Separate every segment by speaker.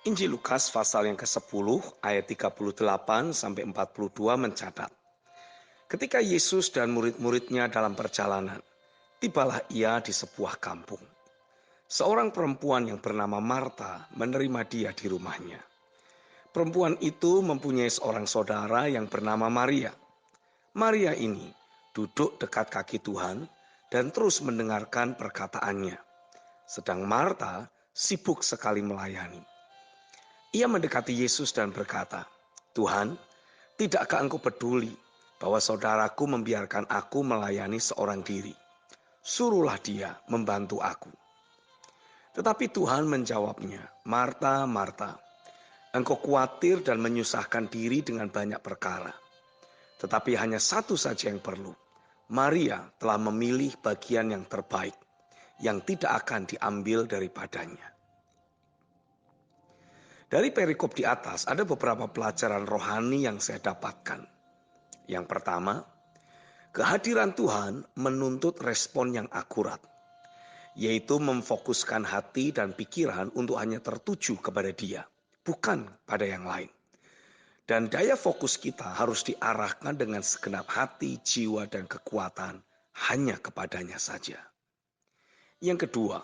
Speaker 1: Injil Lukas pasal yang ke-10 ayat 38 sampai 42 mencatat. Ketika Yesus dan murid-muridnya dalam perjalanan, tibalah ia di sebuah kampung. Seorang perempuan yang bernama Marta menerima dia di rumahnya. Perempuan itu mempunyai seorang saudara yang bernama Maria. Maria ini duduk dekat kaki Tuhan dan terus mendengarkan perkataannya. Sedang Marta sibuk sekali melayani. Ia mendekati Yesus dan berkata, "Tuhan, tidakkah Engkau peduli bahwa saudaraku membiarkan aku melayani seorang diri? Suruhlah dia membantu aku." Tetapi Tuhan menjawabnya, "Marta, Marta, engkau khawatir dan menyusahkan diri dengan banyak perkara. Tetapi hanya satu saja yang perlu. Maria telah memilih bagian yang terbaik, yang tidak akan diambil daripadanya." Dari perikop di atas ada beberapa pelajaran rohani yang saya dapatkan. Yang pertama, kehadiran Tuhan menuntut respon yang akurat, yaitu memfokuskan hati dan pikiran untuk hanya tertuju kepada Dia, bukan pada yang lain. Dan daya fokus kita harus diarahkan dengan segenap hati, jiwa, dan kekuatan hanya kepadanya saja. Yang kedua,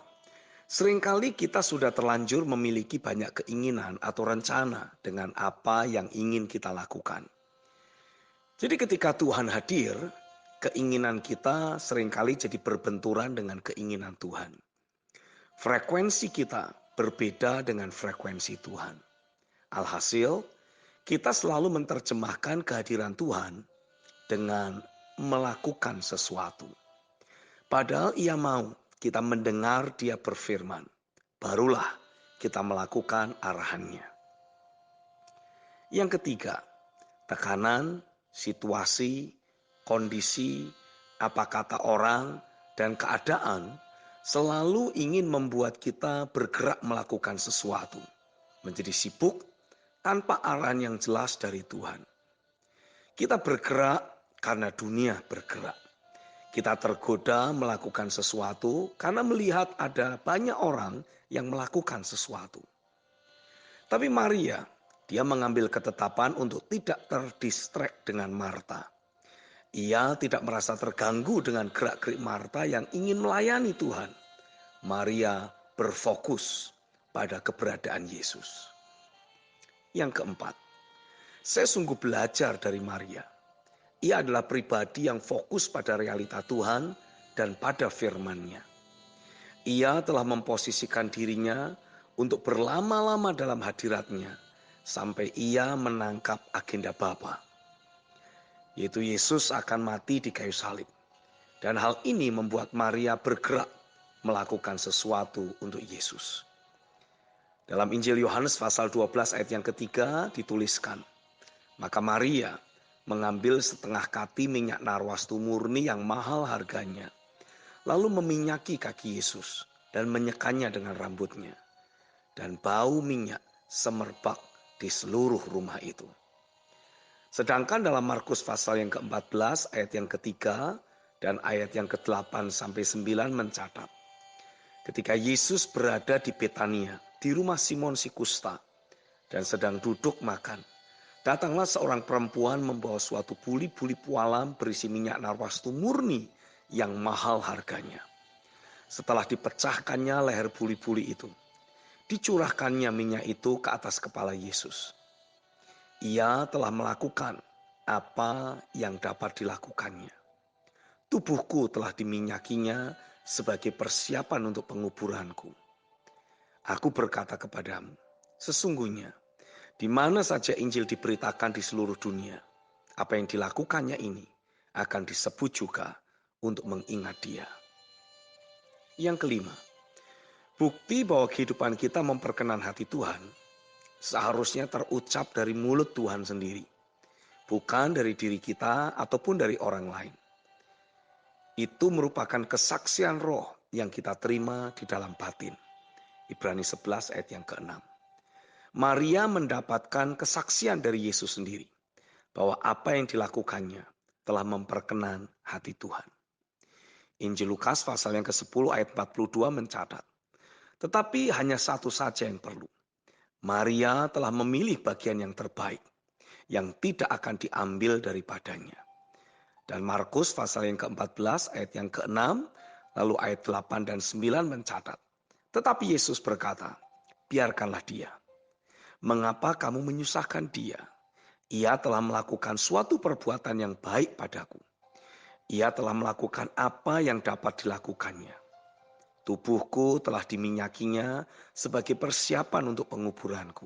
Speaker 1: seringkali kita sudah terlanjur memiliki banyak keinginan atau rencana dengan apa yang ingin kita lakukan. Jadi ketika Tuhan hadir, keinginan kita seringkali jadi berbenturan dengan keinginan Tuhan. Frekuensi kita berbeda dengan frekuensi Tuhan. Alhasil, kita selalu menerjemahkan kehadiran Tuhan dengan melakukan sesuatu. Padahal Ia mau kita mendengar Dia berfirman, barulah kita melakukan arahannya. Yang ketiga, tekanan, situasi, kondisi, apa kata orang, dan keadaan selalu ingin membuat kita bergerak melakukan sesuatu, menjadi sibuk tanpa arahan yang jelas dari Tuhan. Kita bergerak karena dunia bergerak. Kita tergoda melakukan sesuatu karena melihat ada banyak orang yang melakukan sesuatu. Tapi Maria, dia mengambil ketetapan untuk tidak terdistract dengan Marta. Ia tidak merasa terganggu dengan gerak-gerik Marta yang ingin melayani Tuhan. Maria berfokus pada keberadaan Yesus. Yang keempat, saya sungguh belajar dari Maria. Ia adalah pribadi yang fokus pada realita Tuhan dan pada firman-Nya. Ia telah memposisikan dirinya untuk berlama-lama dalam hadirat-Nya sampai ia menangkap agenda Bapa, yaitu Yesus akan mati di kayu salib. Dan hal ini membuat Maria bergerak melakukan sesuatu untuk Yesus. Dalam Injil Yohanes pasal 12 ayat yang ketiga dituliskan, maka Maria mengambil setengah kati minyak narwastu murni yang mahal harganya, lalu meminyaki kaki Yesus dan menyekannya dengan rambutnya. Dan bau minyak semerbak di seluruh rumah itu. Sedangkan dalam Markus pasal yang ke-14 ayat yang ketiga dan ayat yang ke-8 sampai 9 mencatat, ketika Yesus berada di Betania, di rumah Simon si Kusta, dan sedang duduk makan, datanglah seorang perempuan membawa suatu buli-buli pualam berisi minyak narwastu murni yang mahal harganya. Setelah dipecahkannya leher buli-buli itu, dicurahkannya minyak itu ke atas kepala Yesus. Ia telah melakukan apa yang dapat dilakukannya. Tubuhku telah diminyakinya sebagai persiapan untuk penguburanku. Aku berkata kepadamu, sesungguhnya di mana saja Injil diberitakan di seluruh dunia, apa yang dilakukannya ini akan disebut juga untuk mengingat Dia. Yang kelima, bukti bahwa kehidupan kita memperkenan hati Tuhan seharusnya terucap dari mulut Tuhan sendiri, bukan dari diri kita ataupun dari orang lain. Itu merupakan kesaksian roh yang kita terima di dalam batin. Ibrani 11 ayat yang ke-6. Maria mendapatkan kesaksian dari Yesus sendiri bahwa apa yang dilakukannya telah memperkenan hati Tuhan. Injil Lukas pasal yang ke-10 ayat 42 mencatat, tetapi hanya satu saja yang perlu. Maria telah memilih bagian yang terbaik, yang tidak akan diambil daripadanya. Dan Markus pasal yang ke-14 ayat yang ke-6, lalu ayat 8 dan 9 mencatat. Tetapi Yesus berkata, biarkanlah dia. Mengapa kamu menyusahkan dia? Ia telah melakukan suatu perbuatan yang baik padaku. Ia telah melakukan apa yang dapat dilakukannya. Tubuhku telah diminyakinya sebagai persiapan untuk penguburanku.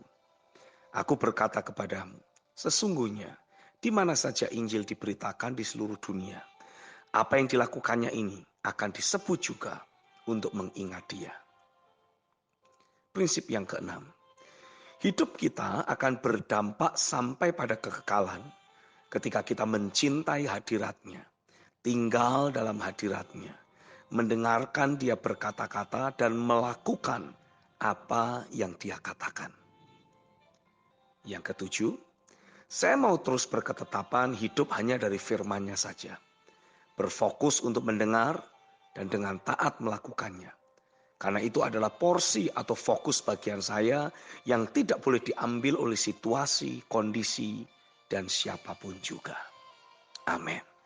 Speaker 1: Aku berkata kepadamu, sesungguhnya di mana saja Injil diberitakan di seluruh dunia, apa yang dilakukannya ini akan disebut juga untuk mengingat dia. Prinsip yang keenam, hidup kita akan berdampak sampai pada kekekalan ketika kita mencintai hadiratnya, tinggal dalam hadiratnya, mendengarkan dia berkata-kata dan melakukan apa yang dia katakan. Yang ketujuh, saya mau terus berketetapan hidup hanya dari firman-Nya saja. Berfokus untuk mendengar dan dengan taat melakukannya. Karena itu adalah porsi atau fokus bagian saya yang tidak boleh diambil oleh situasi, kondisi, dan siapapun juga. Amin.